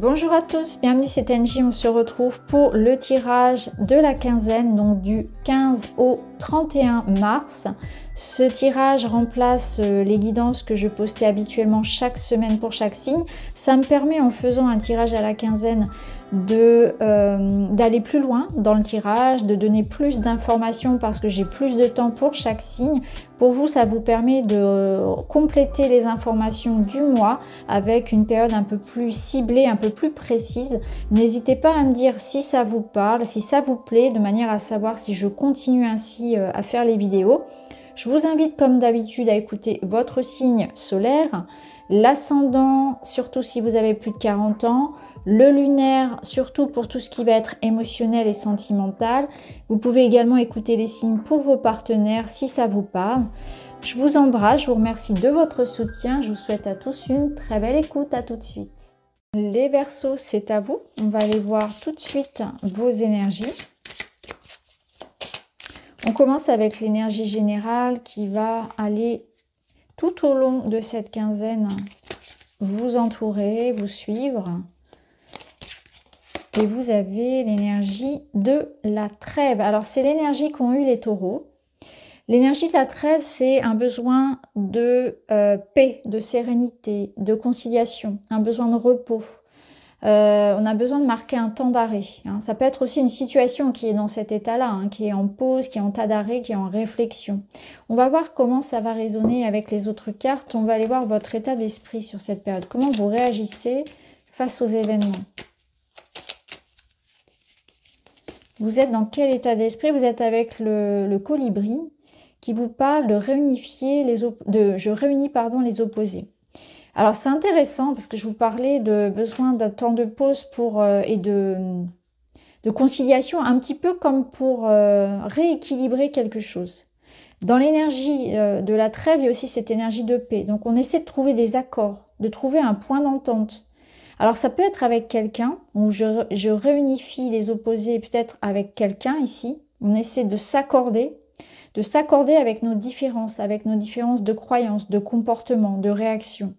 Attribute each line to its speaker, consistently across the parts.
Speaker 1: Bonjour à tous, bienvenue, c'est Angie. On se retrouve pour le tirage de la quinzaine, donc du 15 au 31 mars. Ce tirage remplace les guidances que je postais habituellement chaque semaine pour chaque signe. Ça me permet, en faisant un tirage à la quinzaine, d'aller plus loin dans le tirage, de donner plus d'informations parce que j'ai plus de temps pour chaque signe. Pour vous, ça vous permet de compléter les informations du mois avec une période un peu plus ciblée, un peu plus précise. N'hésitez pas à me dire si ça vous parle, si ça vous plaît, de manière à savoir si je continue ainsi à faire les vidéos. Je vous invite comme d'habitude à écouter votre signe solaire, l'ascendant, surtout si vous avez plus de 40 ans, le lunaire, surtout pour tout ce qui va être émotionnel et sentimental. Vous pouvez également écouter les signes pour vos partenaires si ça vous parle. Je vous embrasse, je vous remercie de votre soutien. Je vous souhaite à tous une très belle écoute. À tout de suite. Les Verseaux, c'est à vous. On va aller voir tout de suite vos énergies. On commence avec l'énergie générale qui va aller tout au long de cette quinzaine vous entourer, vous suivre. Et vous avez l'énergie de la trêve. Alors, c'est l'énergie qu'ont eu les taureaux. L'énergie de la trêve, c'est un besoin de paix, de sérénité, de conciliation, un besoin de repos. On a besoin de marquer un temps d'arrêt. Hein. Ça peut être aussi une situation qui est dans cet état-là, hein, qui est en pause, qui est en tas d'arrêt, qui est en réflexion. On va voir comment ça va résonner avec les autres cartes. On va aller voir votre état d'esprit sur cette période. Comment vous réagissez face aux événements. Vous êtes dans quel état d'esprit? Vous êtes avec le colibri qui vous parle de réunifier je réunis les opposés. Alors c'est intéressant parce que je vous parlais de besoin d'un temps de pause et de conciliation, un petit peu comme pour rééquilibrer quelque chose. Dans l'énergie de la trêve, il y a aussi cette énergie de paix. Donc on essaie de trouver des accords, de trouver un point d'entente. Alors ça peut être avec quelqu'un, où je réunifie les opposés peut-être avec quelqu'un ici. On essaie de s'accorder avec nos différences de croyances, de comportement, de réaction.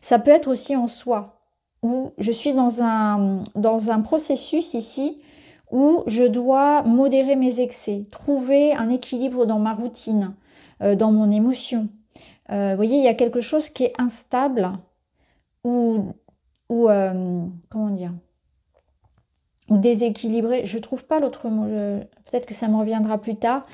Speaker 1: Ça peut être aussi en soi, où je suis dans un processus ici, où je dois modérer mes excès, trouver un équilibre dans ma routine, dans mon émotion. Vous voyez, il y a quelque chose qui est instable, comment dire, ou déséquilibré, je trouve pas l'autre mot, peut-être que ça me reviendra plus tard,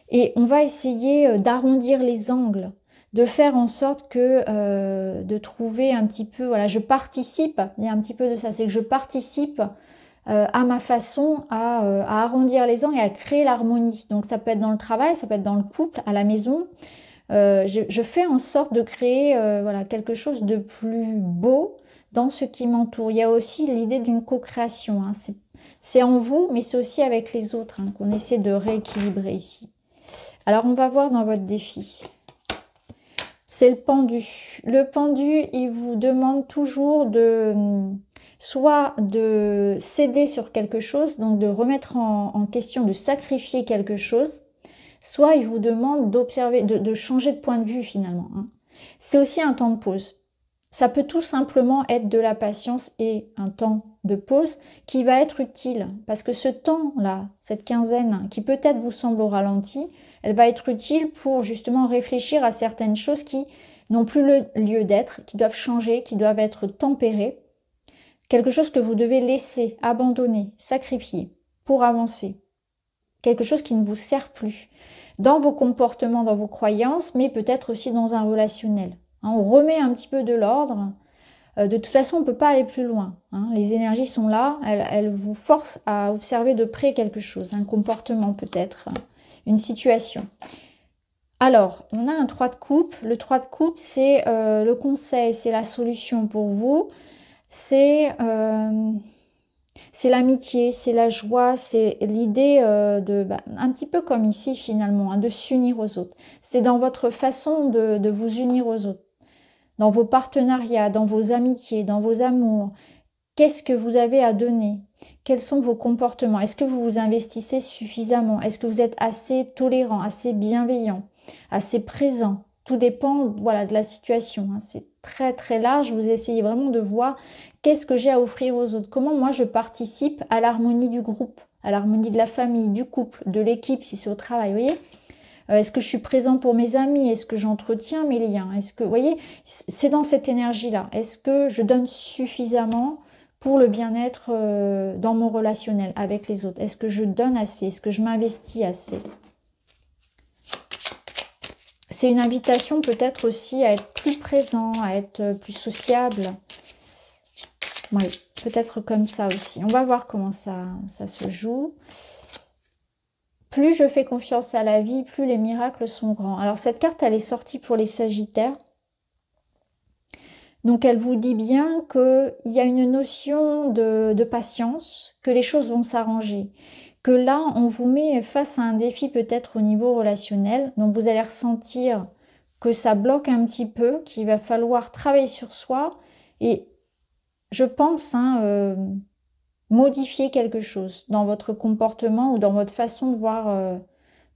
Speaker 1: et on va essayer d'arrondir les angles, de faire en sorte que, de trouver un petit peu, voilà, je participe, il y a un petit peu de ça, c'est que je participe à ma façon à arrondir les angles et à créer l'harmonie. Donc ça peut être dans le travail, ça peut être dans le couple, à la maison. Je fais en sorte de créer voilà, quelque chose de plus beau dans ce qui m'entoure. Il y a aussi l'idée d'une co-création. Hein. C'est en vous, mais c'est aussi avec les autres hein, qu'on essaie de rééquilibrer ici. Alors, on va voir dans votre défi. C'est le pendu. Le pendu, il vous demande toujours soit de céder sur quelque chose, donc de remettre en question, de sacrifier quelque chose, soit il vous demande d'observer, de changer de point de vue finalement. Hein. C'est aussi un temps de pause. Ça peut tout simplement être de la patience et un temps de pause qui va être utile. Parce que ce temps-là, cette quinzaine qui peut-être vous semble au ralenti, elle va être utile pour justement réfléchir à certaines choses qui n'ont plus le lieu d'être, qui doivent changer, qui doivent être tempérées. Quelque chose que vous devez laisser, abandonner, sacrifier pour avancer. Quelque chose qui ne vous sert plus. Dans vos comportements, dans vos croyances, mais peut-être aussi dans un relationnel. Hein, on remet un petit peu de l'ordre. De toute façon, on ne peut pas aller plus loin. Hein. Les énergies sont là, elles vous forcent à observer de près quelque chose, un comportement peut-être, une situation. Alors, on a un 3 de coupe. Le 3 de coupe, c'est le conseil, c'est la solution pour vous. C'est l'amitié, c'est la joie, c'est l'idée un petit peu comme ici finalement, hein, de s'unir aux autres. C'est dans votre façon de vous unir aux autres. Dans vos partenariats, dans vos amitiés, dans vos amours. Qu'est-ce que vous avez à donner? Quels sont vos comportements? Est-ce que vous vous investissez suffisamment? Est-ce que vous êtes assez tolérant, assez bienveillant, assez présent? Tout dépend, voilà, de la situation, hein. C'est très très large. Vous essayez vraiment de voir qu'est-ce que j'ai à offrir aux autres. Comment moi je participe à l'harmonie du groupe, à l'harmonie de la famille, du couple, de l'équipe si c'est au travail, vous voyez. Est-ce que je suis présent pour mes amis? Est-ce que j'entretiens mes liens? Est-ce que, vous voyez, c'est dans cette énergie-là. Est-ce que je donne suffisamment pour le bien-être dans mon relationnel avec les autres? Est-ce que je donne assez? Est-ce que je m'investis assez? C'est une invitation peut-être aussi à être plus présent, à être plus sociable. Oui, peut-être comme ça aussi. On va voir comment ça se joue. Plus je fais confiance à la vie, plus les miracles sont grands. Alors cette carte, elle est sortie pour les Sagittaires. Donc elle vous dit bien qu'il y a une notion de patience, que les choses vont s'arranger. Que là, on vous met face à un défi peut-être au niveau relationnel. Donc vous allez ressentir que ça bloque un petit peu, qu'il va falloir travailler sur soi. Et je pense, modifier quelque chose dans votre comportement ou dans votre façon de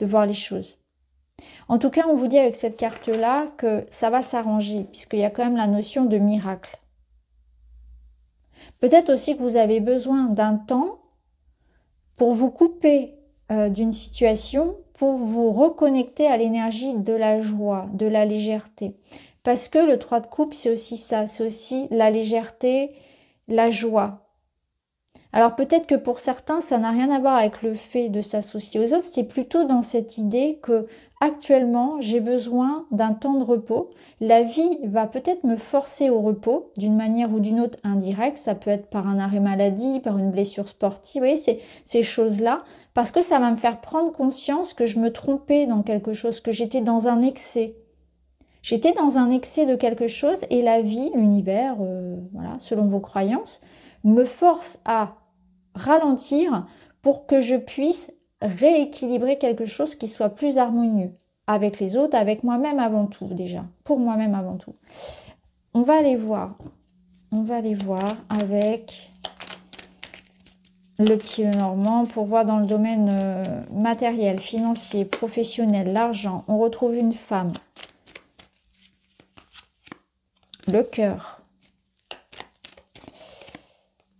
Speaker 1: voir les choses. En tout cas, on vous dit avec cette carte-là que ça va s'arranger, puisqu'il y a quand même la notion de miracle. Peut-être aussi que vous avez besoin d'un temps pour vous couper d'une situation, pour vous reconnecter à l'énergie de la joie, de la légèreté. Parce que le 3 de coupe, c'est aussi ça, c'est aussi la légèreté, la joie. Alors peut-être que pour certains, ça n'a rien à voir avec le fait de s'associer aux autres, c'est plutôt dans cette idée que actuellement, j'ai besoin d'un temps de repos. La vie va peut-être me forcer au repos d'une manière ou d'une autre indirecte. Ça peut être par un arrêt maladie, par une blessure sportive, vous voyez, ces choses-là. Parce que ça va me faire prendre conscience que je me trompais dans quelque chose, que j'étais dans un excès. J'étais dans un excès de quelque chose et la vie, l'univers, voilà, selon vos croyances, me force à ralentir pour que je puisse rééquilibrer quelque chose qui soit plus harmonieux avec les autres, avec moi-même avant tout déjà, pour moi-même avant tout. On va aller voir avec le petit Lenormand pour voir dans le domaine matériel, financier, professionnel, l'argent. On retrouve une femme, le cœur.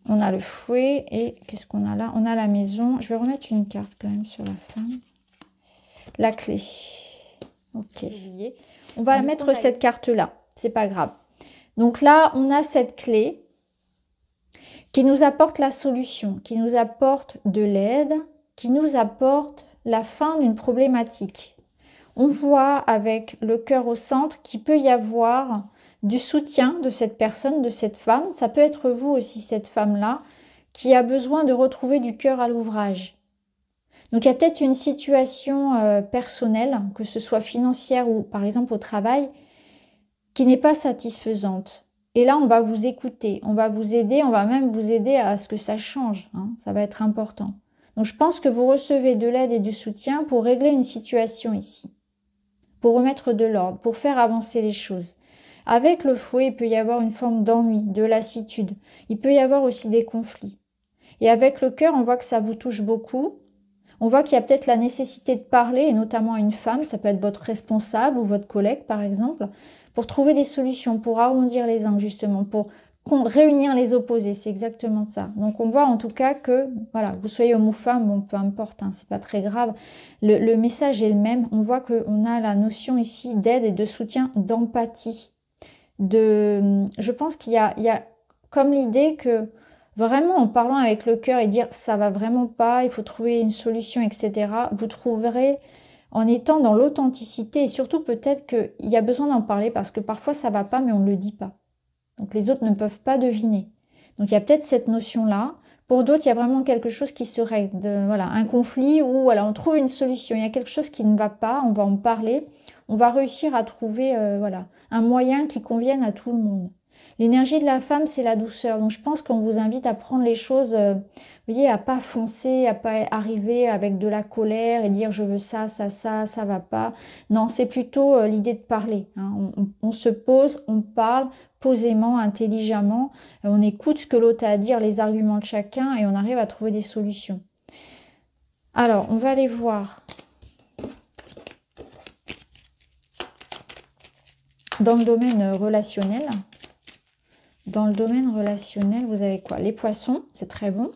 Speaker 1: On a le fouet et qu'est-ce qu'on a là? On a la maison. Je vais remettre une carte quand même sur la femme. La clé. Ok. On va mettre cette carte-là. C'est pas grave. Donc là, on a cette clé qui nous apporte la solution, qui nous apporte de l'aide, qui nous apporte la fin d'une problématique. On voit avec le cœur au centre qu'il peut y avoir du soutien de cette personne, de cette femme. Ça peut être vous aussi, cette femme-là, qui a besoin de retrouver du cœur à l'ouvrage. Donc il y a peut-être une situation personnelle, que ce soit financière ou par exemple au travail, qui n'est pas satisfaisante. Et là, on va vous écouter, on va vous aider, on va même vous aider à ce que ça change. Ça va être important. Donc je pense que vous recevez de l'aide et du soutien pour régler une situation ici, pour remettre de l'ordre, pour faire avancer les choses. Avec le fouet, il peut y avoir une forme d'ennui, de lassitude. Il peut y avoir aussi des conflits. Et avec le cœur, on voit que ça vous touche beaucoup. On voit qu'il y a peut-être la nécessité de parler, et notamment à une femme, ça peut être votre responsable ou votre collègue par exemple, pour trouver des solutions, pour arrondir les angles justement, pour réunir les opposés, c'est exactement ça. Donc on voit en tout cas que, voilà, vous soyez homme ou femme, bon, peu importe, c'est pas très grave, le message est le même. On voit qu'on a la notion ici d'aide et de soutien, d'empathie. Je pense qu'il y a comme l'idée que vraiment en parlant avec le cœur et dire ça va vraiment pas, il faut trouver une solution, etc. Vous trouverez en étant dans l'authenticité et surtout peut-être qu'il y a besoin d'en parler parce que parfois ça va pas mais on ne le dit pas. Donc les autres ne peuvent pas deviner. Donc il y a peut-être cette notion-là. Pour d'autres, il y a vraiment quelque chose qui se règle, voilà, un conflit où voilà, on trouve une solution. Il y a quelque chose qui ne va pas, on va en parler. On va réussir à trouver voilà, un moyen qui convienne à tout le monde. L'énergie de la femme, c'est la douceur. Donc je pense qu'on vous invite à prendre les choses, vous voyez, à pas foncer, à pas arriver avec de la colère et dire je veux ça, ça va pas. Non, c'est plutôt l'idée de parler. On se pose, on parle posément, intelligemment, on écoute ce que l'autre a à dire, les arguments de chacun et on arrive à trouver des solutions. Alors, on va aller voir Dans le domaine relationnel, vous avez quoi? Les poissons, c'est très bon.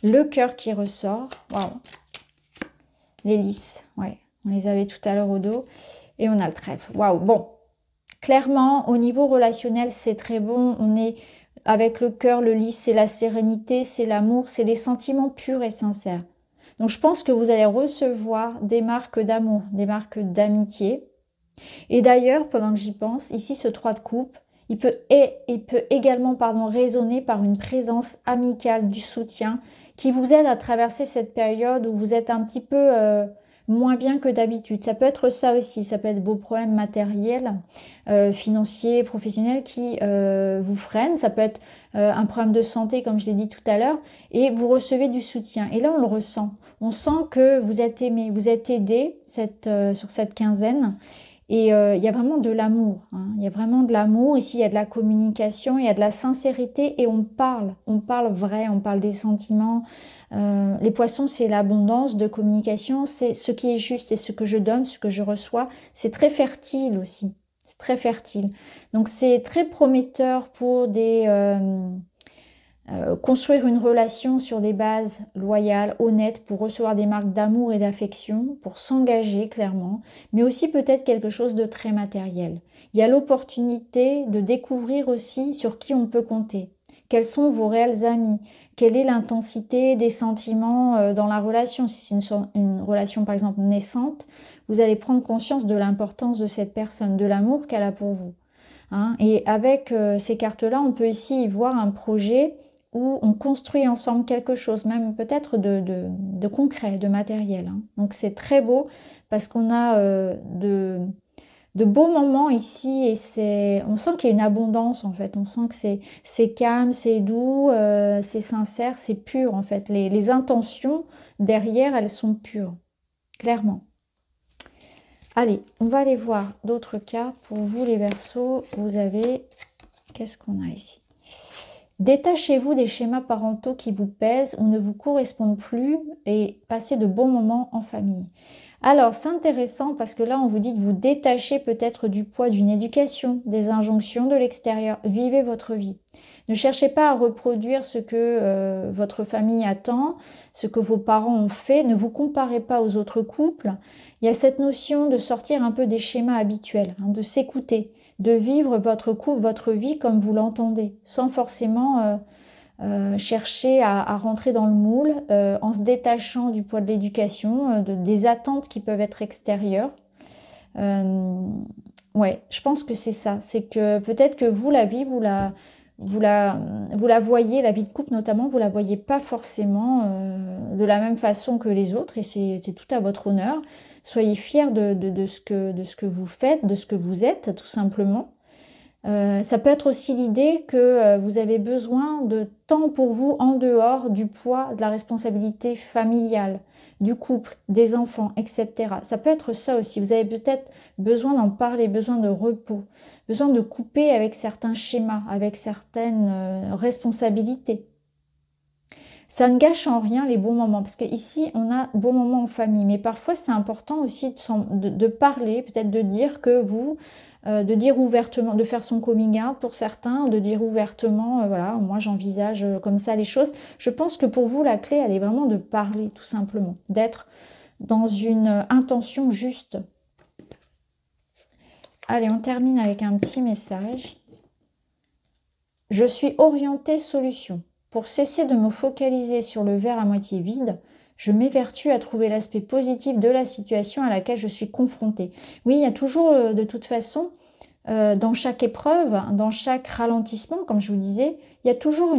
Speaker 1: Le cœur qui ressort. Waouh. Les lys, ouais. On les avait tout à l'heure au dos. Et on a le trèfle. Waouh. Bon. Clairement, au niveau relationnel, c'est très bon. On est avec le cœur, le lys, c'est la sérénité, c'est l'amour, c'est des sentiments purs et sincères. Donc, je pense que vous allez recevoir des marques d'amour, des marques d'amitié. Et d'ailleurs, pendant que j'y pense, ici, ce 3 de coupe, il peut également résonner par une présence amicale, du soutien, qui vous aide à traverser cette période où vous êtes un petit peu moins bien que d'habitude. Ça peut être ça aussi, ça peut être vos problèmes matériels, financiers, professionnels qui vous freinent. Ça peut être un problème de santé, comme je l'ai dit tout à l'heure, et vous recevez du soutien. Et là, on le ressent. On sent que vous êtes aimé, vous êtes aidé sur cette quinzaine. Et il y a vraiment de l'amour, hein. Il y a vraiment de l'amour. Ici, il y a de la communication, il y a de la sincérité et on parle vrai, on parle des sentiments. Les poissons, c'est l'abondance de communication, c'est ce qui est juste, c'est ce que je donne, ce que je reçois. C'est très fertile aussi, c'est très fertile. Donc, c'est très prometteur pour construire une relation sur des bases loyales, honnêtes, pour recevoir des marques d'amour et d'affection, pour s'engager clairement, mais aussi peut-être quelque chose de très matériel. Il y a l'opportunité de découvrir aussi sur qui on peut compter. Quels sont vos réels amis? Quelle est l'intensité des sentiments dans la relation? Si c'est une relation par exemple naissante, vous allez prendre conscience de l'importance de cette personne, de l'amour qu'elle a pour vous. Hein? Et avec ces cartes-là, on peut ici y voir un projet où on construit ensemble quelque chose, même peut-être de concret, de matériel. Hein. Donc c'est très beau parce qu'on a de beaux moments ici et on sent qu'il y a une abondance en fait. On sent que c'est calme, c'est doux, c'est sincère, c'est pur en fait. Les intentions derrière, elles sont pures, clairement. Allez, on va aller voir d'autres cartes. Pour vous les Verseaux, vous avez... Qu'est-ce qu'on a ici? Détachez-vous des schémas parentaux qui vous pèsent ou ne vous correspondent plus et passez de bons moments en famille. Alors, c'est intéressant parce que là, on vous dit de vous détacher peut-être du poids d'une éducation, des injonctions de l'extérieur. Vivez votre vie. Ne cherchez pas à reproduire ce que votre famille attend, ce que vos parents ont fait. Ne vous comparez pas aux autres couples. Il y a cette notion de sortir un peu des schémas habituels, hein, de s'écouter, de vivre votre couple, votre vie comme vous l'entendez, sans forcément chercher à rentrer dans le moule, en se détachant du poids de l'éducation, des attentes qui peuvent être extérieures. Ouais, je pense que c'est ça. C'est que peut-être que vous, la vie, vous la voyez, la vie de couple notamment, vous la voyez pas forcément de la même façon que les autres et c'est tout à votre honneur. Soyez fiers de ce que vous faites, de ce que vous êtes, tout simplement. Ça peut être aussi l'idée que vous avez besoin de temps pour vous en dehors du poids de la responsabilité familiale, du couple, des enfants, etc. Ça peut être ça aussi. Vous avez peut-être besoin d'en parler, besoin de repos, besoin de couper avec certains schémas, avec certaines responsabilités. Ça ne gâche en rien les bons moments, parce qu'ici, on a bons moments en famille. Mais parfois, c'est important aussi de parler, peut-être de dire que de dire ouvertement, de faire son coming out pour certains, de dire ouvertement, voilà, moi j'envisage comme ça les choses. Je pense que pour vous, la clé, elle est vraiment de parler, tout simplement, d'être dans une intention juste. Allez, on termine avec un petit message. Je suis orientée solution. Pour cesser de me focaliser sur le verre à moitié vide, je m'évertue à trouver l'aspect positif de la situation à laquelle je suis confrontée. Oui, il y a toujours, de toute façon, dans chaque épreuve, dans chaque ralentissement, comme je vous disais, il y a toujours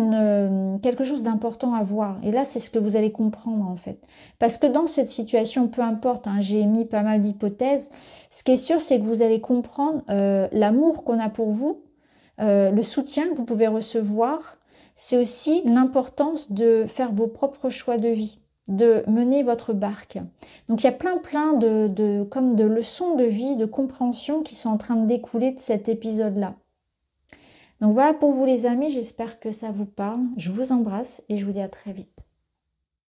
Speaker 1: quelque chose d'important à voir. Et là, c'est ce que vous allez comprendre, en fait. Parce que dans cette situation, peu importe, hein, j'ai émis pas mal d'hypothèses, ce qui est sûr, c'est que vous allez comprendre l'amour qu'on a pour vous, le soutien que vous pouvez recevoir. C'est aussi l'importance de faire vos propres choix de vie, de mener votre barque. Donc il y a plein comme de leçons de vie, de compréhension qui sont en train de découler de cet épisode-là. Donc voilà pour vous les amis, j'espère que ça vous parle. Je vous embrasse et je vous dis à très vite.